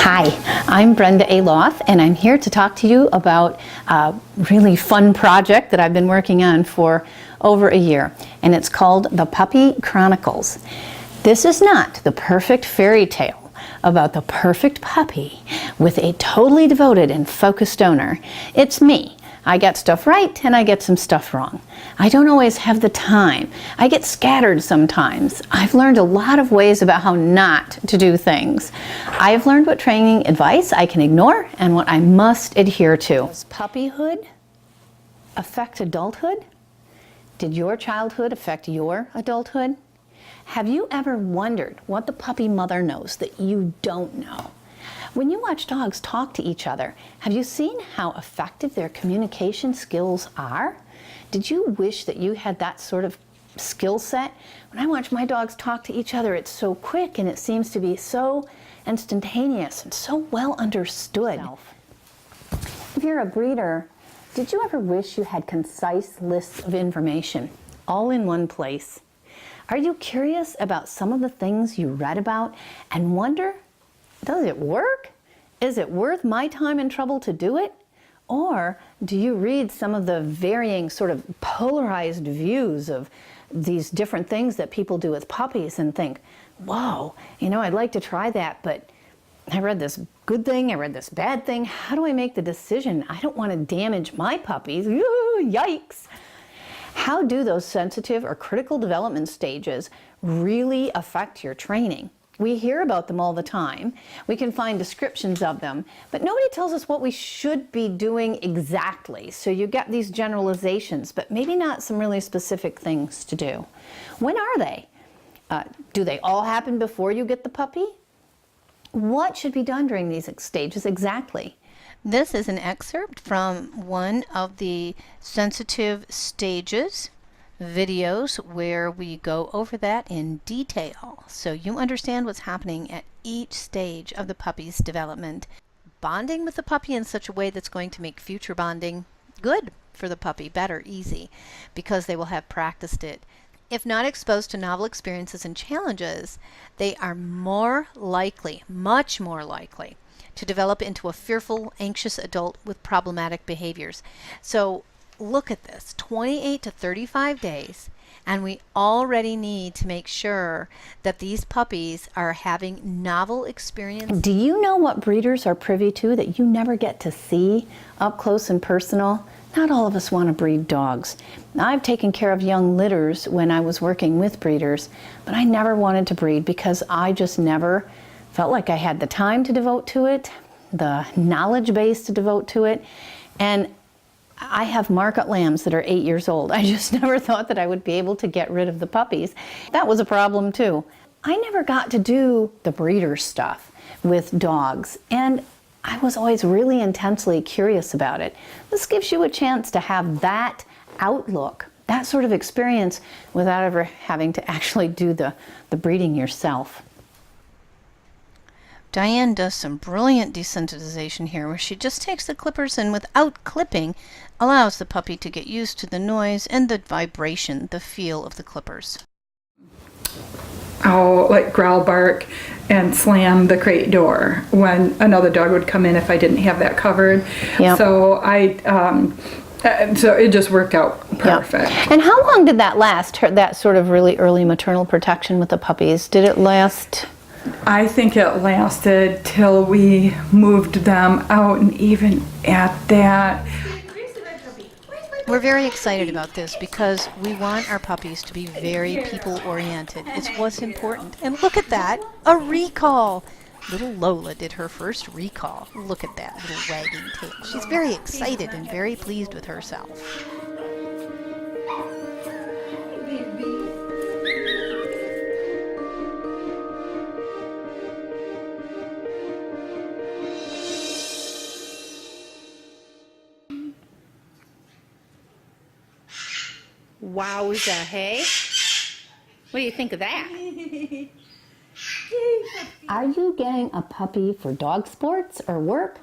Hi, I'm Brenda A. Loth, and I'm here to talk to you about a really fun project that I've been working on for over a year, and it's called the Puppy Chronicles. This is not the perfect fairy tale about the perfect puppy with a totally devoted and focused owner. It's me. I get stuff right and I get some stuff wrong. I don't always have the time. I get scattered sometimes. I've learned a lot of ways about how not to do things. I've learned what training advice I can ignore and what I must adhere to. Does puppyhood affect adulthood? Did your childhood affect your adulthood? Have you ever wondered what the puppy mother knows that you don't know? When you watch dogs talk to each other, have you seen how effective their communication skills are? Did you wish that you had that sort of skill set? When I watch my dogs talk to each other, it's so quick and it seems to be so instantaneous and so well understood. If you're a breeder, did you ever wish you had concise lists of information all in one place? Are you curious about some of the things you read about and wonder, does it work? Is it worth my time and trouble to do it? Or do you read some of the varying sort of polarized views of these different things that people do with puppies and think, whoa, you know, I'd like to try that, but I read this good thing, I read this bad thing. How do I make the decision? I don't want to damage my puppies. Ooh, yikes. How do those sensitive or critical development stages really affect your training? We hear about them all the time. We can find descriptions of them, but nobody tells us what we should be doing exactly. So you get these generalizations, but maybe not some really specific things to do. When are they? Do they all happen before you get the puppy? What should be done during these stages exactly? This is an excerpt from one of the sensitive stages videos where we go over that in detail so you understand what's happening at each stage of the puppy's development. Bonding with the puppy in such a way that's going to make future bonding good for the puppy, better, easy, because they will have practiced it. If not exposed to novel experiences and challenges, they are more likely, much more likely, to develop into a fearful, anxious adult with problematic behaviors. So look at this, 28 to 35 days, and we already need to make sure that these puppies are having novel experiences. Do you know what breeders are privy to that you never get to see up close and personal? Not all of us want to breed dogs. I've taken care of young litters when I was working with breeders, but I never wanted to breed because I just never felt like I had the time to devote to it, the knowledge base to devote to it, and I have market lambs that are 8 years old. I just never thought that I would be able to get rid of the puppies. That was a problem too. I never got to do the breeder stuff with dogs, and I was always really intensely curious about it. This gives you a chance to have that outlook, that sort of experience, without ever having to actually do the breeding yourself. Diane does some brilliant desensitization here where she just takes the clippers and without clipping allows the puppy to get used to the noise and the vibration, the feel of the clippers. I'll like growl, bark, and slam the crate door when another dog would come in if I didn't have that covered. Yep. So so it just worked out perfect. Yep. And how long did that last, that sort of really early maternal protection with the puppies? Did it last? I think it lasted till we moved them out, and even at that. We're very excited about this because we want our puppies to be very people-oriented. It's what's important. And look at that, a recall. Little Lola did her first recall. Look at that little wagging tail. She's very excited and very pleased with herself. Wowza, hey? What do you think of that? Are you getting a puppy for dog sports or work?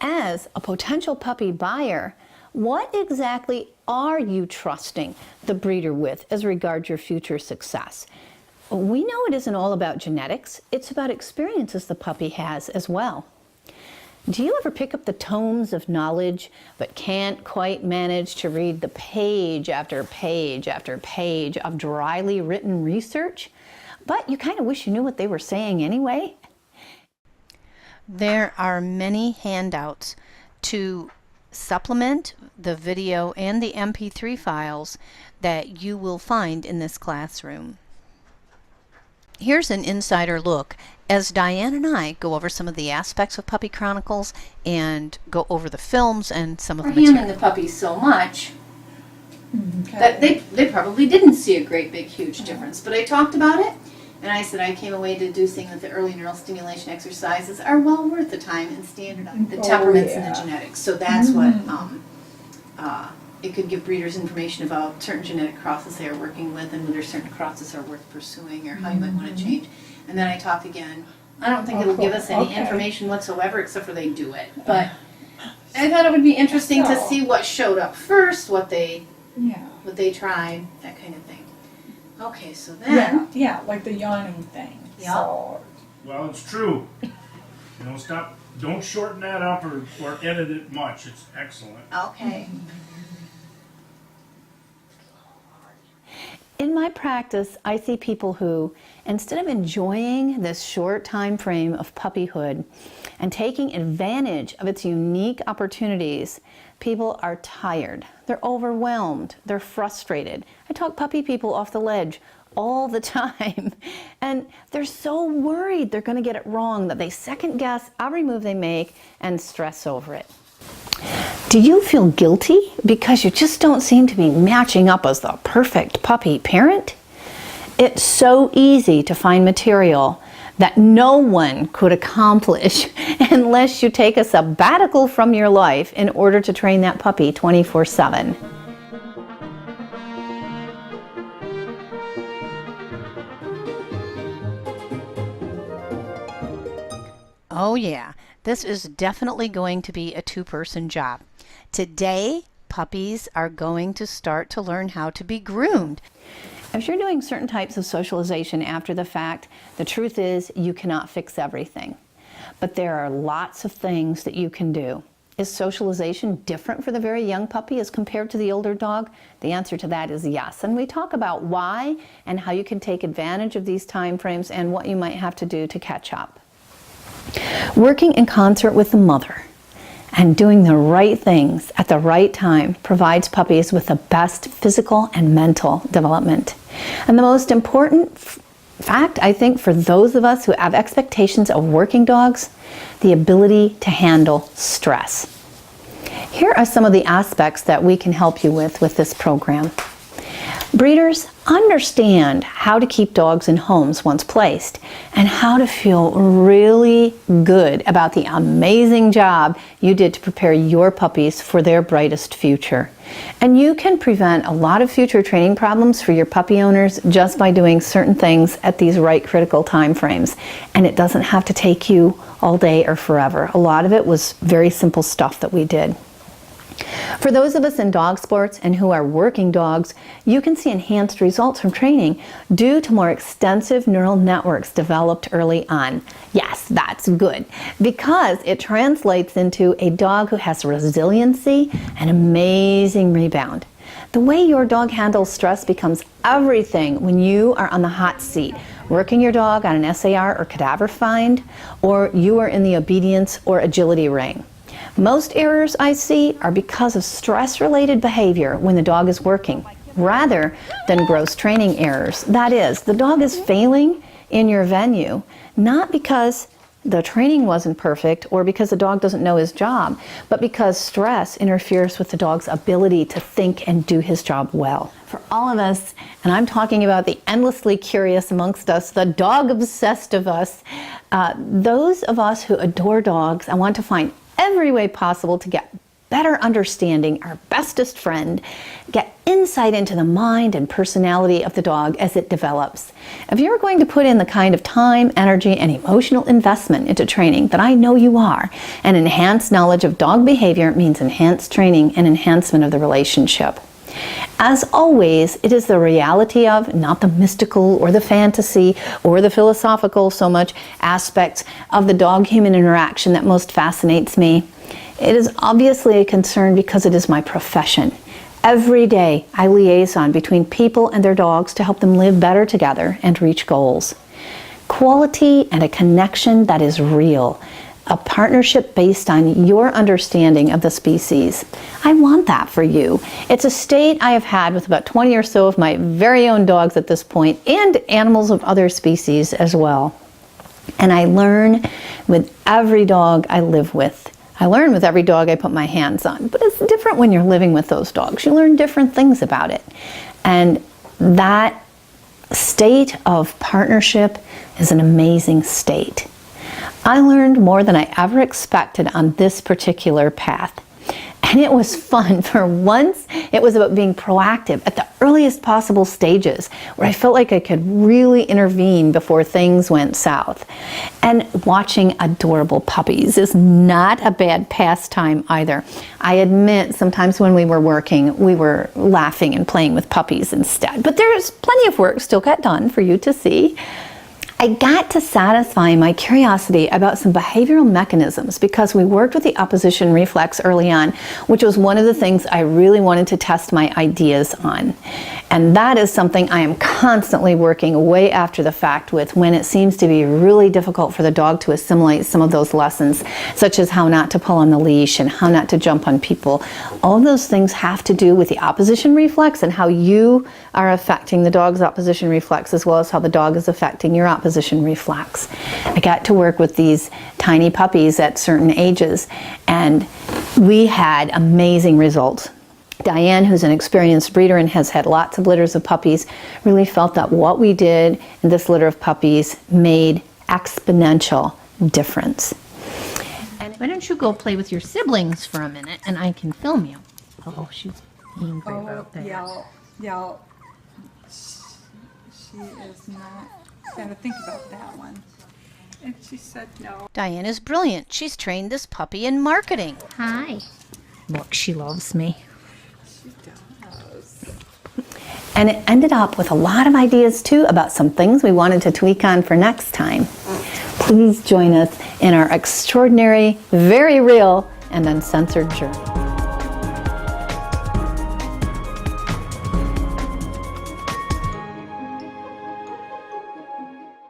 As a potential puppy buyer, what exactly are you trusting the breeder with as regards your future success? We know it isn't all about genetics. It's about experiences the puppy has as well. Do you ever pick up the tomes of knowledge but can't quite manage to read the page after page after page of dryly written research, but you kind of wish you knew what they were saying anyway? There are many handouts to supplement the video and the MP3 files that you will find in this classroom. Here's an insider look as Diane and I go over some of the aspects of Puppy Chronicles and go over the films and some of the material. We're handling the puppies so much that they probably didn't see a great big huge difference, but I talked about it and I said I came away deducing that the early neural stimulation exercises are well worth the time and standardize the temperaments and the genetics. So that's what it could give breeders information about certain genetic crosses they are working with and whether certain crosses are worth pursuing or how you might want to change. And then I talked again. I don't think it'll give us any information whatsoever except for they do it. But I thought it would be interesting to see what showed up first, what they tried, that kind of thing. Okay, so then... Yeah, like the yawning thing. Yeah. So. Well, it's true. Don't shorten that up or edit it much. It's excellent. Okay. In my practice, I see people who, instead of enjoying this short time frame of puppyhood and taking advantage of its unique opportunities, people are tired, they're overwhelmed, they're frustrated. I talk puppy people off the ledge all the time, and they're so worried they're going to get it wrong that they second guess every move they make and stress over it. Do you feel guilty because you just don't seem to be matching up as the perfect puppy parent? It's so easy to find material that no one could accomplish unless you take a sabbatical from your life in order to train that puppy 24/7. Oh yeah, this is definitely going to be a two-person job. Today, puppies are going to start to learn how to be groomed. If you're doing certain types of socialization after the fact, the truth is you cannot fix everything. But there are lots of things that you can do. Is socialization different for the very young puppy as compared to the older dog? The answer to that is yes. And we talk about why and how you can take advantage of these time frames and what you might have to do to catch up. Working in concert with the mother and doing the right things at the right time provides puppies with the best physical and mental development. And the most important fact, I think, for those of us who have expectations of working dogs, the ability to handle stress. Here are some of the aspects that we can help you with this program. Breeders understand how to keep dogs in homes once placed and how to feel really good about the amazing job you did to prepare your puppies for their brightest future. And you can prevent a lot of future training problems for your puppy owners just by doing certain things at these right critical time frames. And it doesn't have to take you all day or forever. A lot of it was very simple stuff that we did. For those of us in dog sports and who are working dogs, you can see enhanced results from training due to more extensive neural networks developed early on. Yes, that's good, because it translates into a dog who has resiliency and amazing rebound. The way your dog handles stress becomes everything when you are on the hot seat, working your dog on an SAR or cadaver find, or you are in the obedience or agility ring. Most errors I see are because of stress-related behavior when the dog is working, rather than gross training errors. That is, the dog is failing in your venue, not because the training wasn't perfect or because the dog doesn't know his job, but because stress interferes with the dog's ability to think and do his job well. For all of us, and I'm talking about the endlessly curious amongst us, the dog-obsessed of us, those of us who adore dogs and want to find every way possible to get better understanding, our bestest friend, get insight into the mind and personality of the dog as it develops. If you're going to put in the kind of time, energy, and emotional investment into training that I know you are, an enhanced knowledge of dog behavior means enhanced training and enhancement of the relationship. As always, it is the reality of, not the mystical or the fantasy or the philosophical so much, aspects of the dog-human interaction that most fascinates me. It is obviously a concern because it is my profession. Every day I liaison between people and their dogs to help them live better together and reach goals. Quality and a connection that is real. A partnership based on your understanding of the species. I want that for you. It's a state I have had with about 20 or so of my very own dogs at this point, and animals of other species as well. And I learn with every dog I live with. I learn with every dog I put my hands on, but it's different when you're living with those dogs. You learn different things about it. And that state of partnership is an amazing state. I learned more than I ever expected on this particular path. And it was fun. For once, it was about being proactive at the earliest possible stages, where I felt like I could really intervene before things went south. And watching adorable puppies is not a bad pastime either. I admit sometimes when we were working, we were laughing and playing with puppies instead. But there's plenty of work still got done for you to see. I got to satisfy my curiosity about some behavioral mechanisms because we worked with the opposition reflex early on, which was one of the things I really wanted to test my ideas on. And that is something I am constantly working way after the fact with, when it seems to be really difficult for the dog to assimilate some of those lessons, such as how not to pull on the leash and how not to jump on people. All of those things have to do with the opposition reflex and how you are affecting the dog's opposition reflex, as well as how the dog is affecting your opposition reflex. I got to work with these tiny puppies at certain ages, and we had amazing results. Diane, who's an experienced breeder and has had lots of litters of puppies, really felt that what we did in this litter of puppies made exponential difference. And why don't you go play with your siblings for a minute and I can film you? Oh, she's angry about that. Yeah. She is not going to think about that one. And she said no. Diane is brilliant. She's trained this puppy in marketing. Hi. Look, she loves me. She does. And it ended up with a lot of ideas too about some things we wanted to tweak on for next time. Please join us in our extraordinary, very real, and uncensored journey.